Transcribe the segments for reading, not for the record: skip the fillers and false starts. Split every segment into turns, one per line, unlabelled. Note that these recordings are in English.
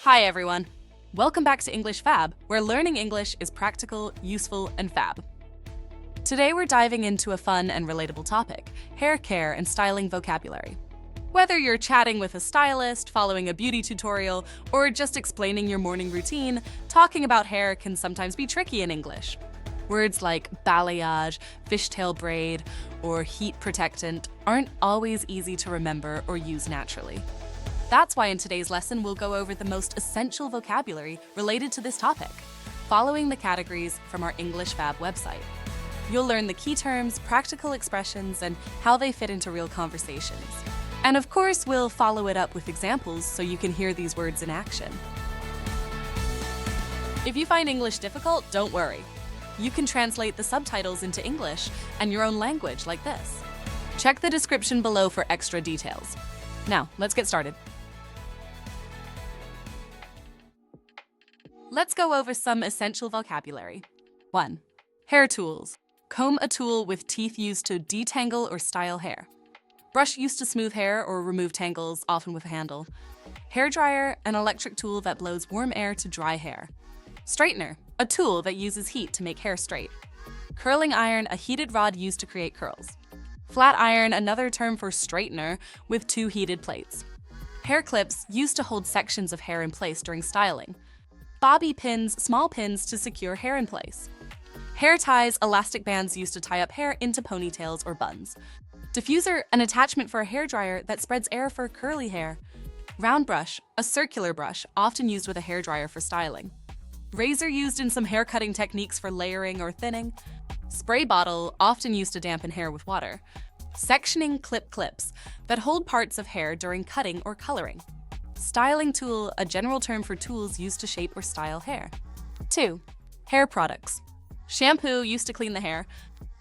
Hi everyone! Welcome back to English Fab, where learning English is practical, useful, and fab. Today we're diving into a fun and relatable topic, hair care and styling vocabulary. Whether you're chatting with a stylist, following a beauty tutorial, or just explaining your morning routine, talking about hair can sometimes be tricky in English. Words like balayage, fishtail braid, or heat protectant aren't always easy to remember or use naturally. That's why in today's lesson we'll go over the most essential vocabulary related to this topic, following the categories from our English Fab website. You'll learn the key terms, practical expressions, and how they fit into real conversations. And of course, we'll follow it up with examples so you can hear these words in action. If you find English difficult, don't worry. You can translate the subtitles into English and your own language like this. Check the description below for extra details. Now, let's get started. Let's go over some essential vocabulary. 1. Hair tools. Comb, a tool with teeth used to detangle or style hair. Brush used to smooth hair or remove tangles, often with a handle. Hair dryer, an electric tool that blows warm air to dry hair. Straightener, a tool that uses heat to make hair straight. Curling iron, a heated rod used to create curls. Flat iron, another term for straightener with two heated plates. Hair clips, used to hold sections of hair in place during styling. Bobby pins, small pins to secure hair in place. Hair ties, elastic bands used to tie up hair into ponytails or buns. Diffuser, an attachment for a hairdryer that spreads air for curly hair. Round brush, a circular brush often used with a hairdryer for styling. Razor, used in some hair cutting techniques for layering or thinning. Spray bottle, often used to dampen hair with water. Sectioning clips that hold parts of hair during cutting or coloring. Styling tool, a general term for tools used to shape or style hair. 2. Hair products. Shampoo, used to clean the hair.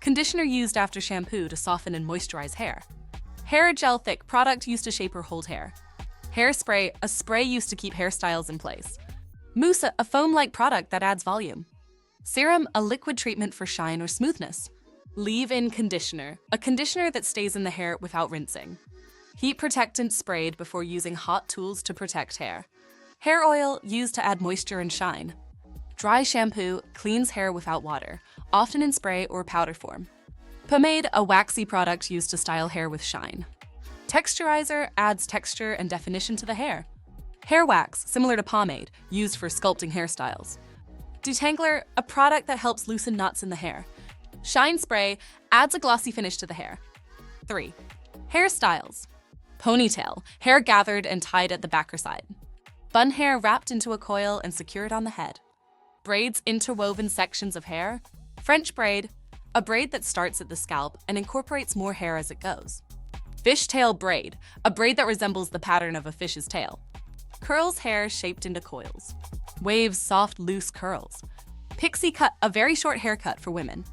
Conditioner, used after shampoo to soften and moisturize hair. Hair gel, thick product used to shape or hold hair. Hairspray, a spray used to keep hairstyles in place. Mousse, a foam-like product that adds volume. Serum, a liquid treatment for shine or smoothness. Leave-in conditioner, a conditioner that stays in the hair without rinsing. Heat protectant sprayed before using hot tools to protect hair. Hair oil, used to add moisture and shine. Dry shampoo, cleans hair without water, often in spray or powder form. Pomade, a waxy product used to style hair with shine. Texturizer, adds texture and definition to the hair. Hair wax, similar to pomade, used for sculpting hairstyles. Detangler, a product that helps loosen knots in the hair. Shine spray, adds a glossy finish to the hair. 3. Hairstyles. Ponytail, hair gathered and tied at the back or side. Bun hair, wrapped into a coil and secured on the head. Braids, interwoven sections of hair. French braid, a braid that starts at the scalp and incorporates more hair as it goes. Fishtail braid, a braid that resembles the pattern of a fish's tail. Curls, hair shaped into coils. Waves, soft, loose curls. Pixie cut, a very short haircut for women.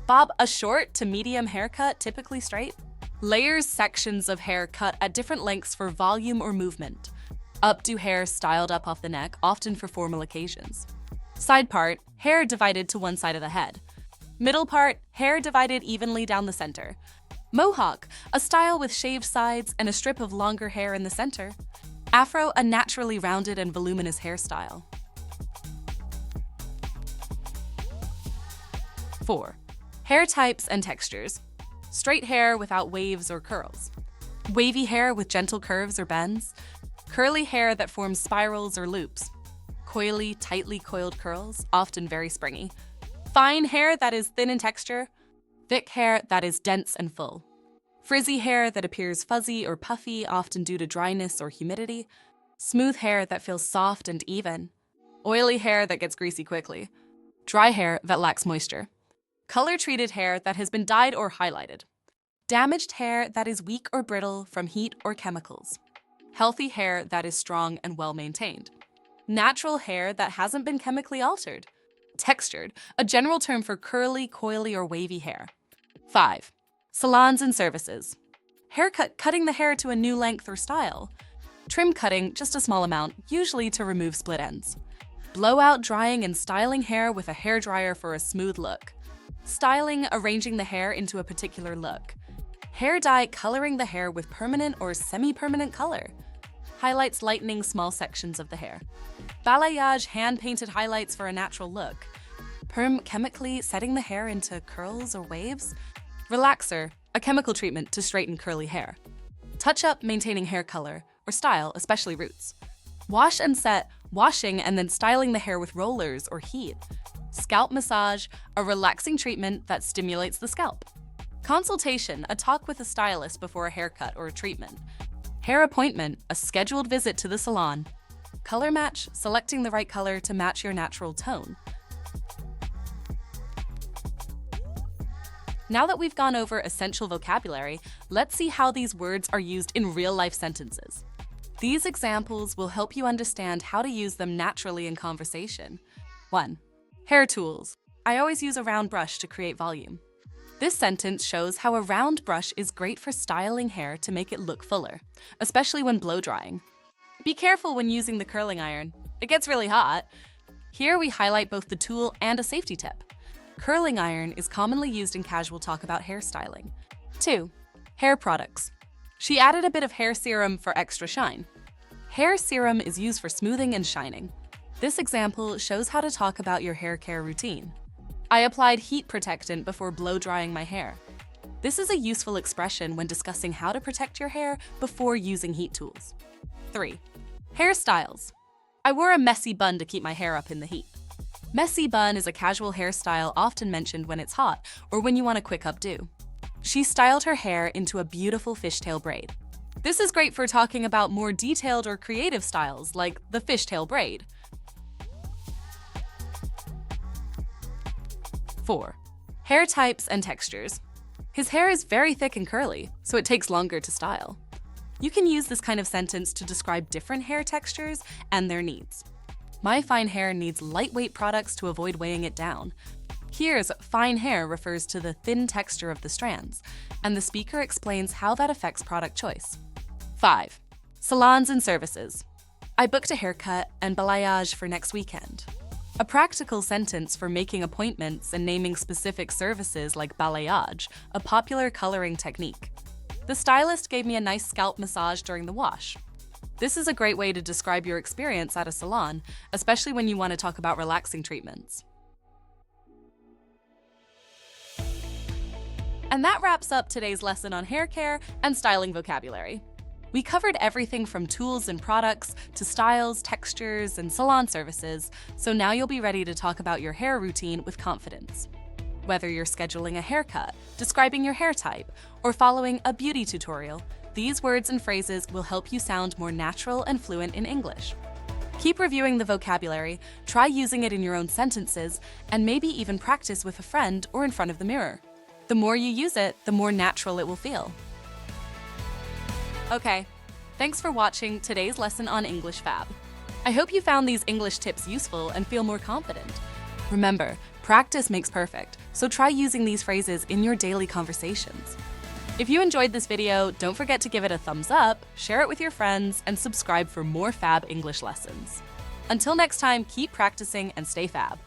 Bob, a short to medium haircut, typically straight. Layers, sections of hair cut at different lengths for volume or movement. Updo hair, styled up off the neck, often for formal occasions. Side part, hair divided to one side of the head. Middle part, hair divided evenly down the center. Mohawk, a style with shaved sides and a strip of longer hair in the center. Afro, a naturally rounded and voluminous hairstyle. 4. Hair types and textures. Straight hair without waves or curls. Wavy hair with gentle curves or bends. Curly hair that forms spirals or loops. Coily, tightly coiled curls, often very springy. Fine hair that is thin in texture. Thick hair that is dense and full. Frizzy hair that appears fuzzy or puffy, often due to dryness or humidity. Smooth hair that feels soft and even. Oily hair that gets greasy quickly. Dry hair that lacks moisture. Color-treated hair that has been dyed or highlighted. Damaged hair that is weak or brittle from heat or chemicals. Healthy hair that is strong and well-maintained. Natural hair that hasn't been chemically altered. Textured, a general term for curly, coily, or wavy hair. 5. Salons and services. Haircut, cutting the hair to a new length or style. Trim cutting, just a small amount, usually to remove split ends. Blowout drying and styling hair with a hairdryer for a smooth look. Styling, arranging the hair into a particular look. Hair dye, coloring the hair with permanent or semi-permanent color. highlights lightening small sections of the hair. Balayage, hand-painted highlights for a natural look. Perm, chemically setting the hair into curls or waves. Relaxer, a chemical treatment to straighten curly hair. Touch-up, maintaining hair color or style, especially roots. Wash and set, washing and then styling the hair with rollers or heat. Scalp massage, a relaxing treatment that stimulates the scalp. Consultation, a talk with a stylist before a haircut or a treatment. Hair appointment, a scheduled visit to the salon. Color match, selecting the right color to match your natural tone. Now that we've gone over essential vocabulary, let's see how these words are used in real-life sentences. These examples will help you understand how to use them naturally in conversation. 1. Hair tools. I always use a round brush to create volume. This sentence shows how a round brush is great for styling hair to make it look fuller, especially when blow drying. Be careful when using the curling iron. It gets really hot. Here we highlight both the tool and a safety tip. Curling iron is commonly used in casual talk about hairstyling. 2. Hair products. She added a bit of hair serum for extra shine. Hair serum is used for smoothing and shining. This example shows how to talk about your hair care routine. I applied heat protectant before blow drying my hair. This is a useful expression when discussing how to protect your hair before using heat tools. 3. Hairstyles. I wore a messy bun to keep my hair up in the heat. Messy bun is a casual hairstyle often mentioned when it's hot or when you want a quick updo. She styled her hair into a beautiful fishtail braid. This is great for talking about more detailed or creative styles like the fishtail braid. 4. Hair types and textures. His hair is very thick and curly, so it takes longer to style. You can use this kind of sentence to describe different hair textures and their needs. My fine hair needs lightweight products to avoid weighing it down. Here's fine hair refers to the thin texture of the strands, and the speaker explains how that affects product choice. 5. Salons and services. I booked a haircut and balayage for next weekend. A practical sentence for making appointments and naming specific services like balayage, a popular coloring technique. The stylist gave me a nice scalp massage during the wash. This is a great way to describe your experience at a salon, especially when you want to talk about relaxing treatments. And that wraps up today's lesson on hair care and styling vocabulary. We covered everything from tools and products to styles, textures, and salon services, so now you'll be ready to talk about your hair routine with confidence. Whether you're scheduling a haircut, describing your hair type, or following a beauty tutorial, these words and phrases will help you sound more natural and fluent in English. Keep reviewing the vocabulary, try using it in your own sentences, and maybe even practice with a friend or in front of the mirror. The more you use it, the more natural it will feel. Okay, thanks for watching today's lesson on English Fab. I hope you found these English tips useful and feel more confident. Remember, practice makes perfect, so try using these phrases in your daily conversations. If you enjoyed this video, don't forget to give it a thumbs up, share it with your friends, and subscribe for more Fab English lessons. Until next time, keep practicing and stay Fab.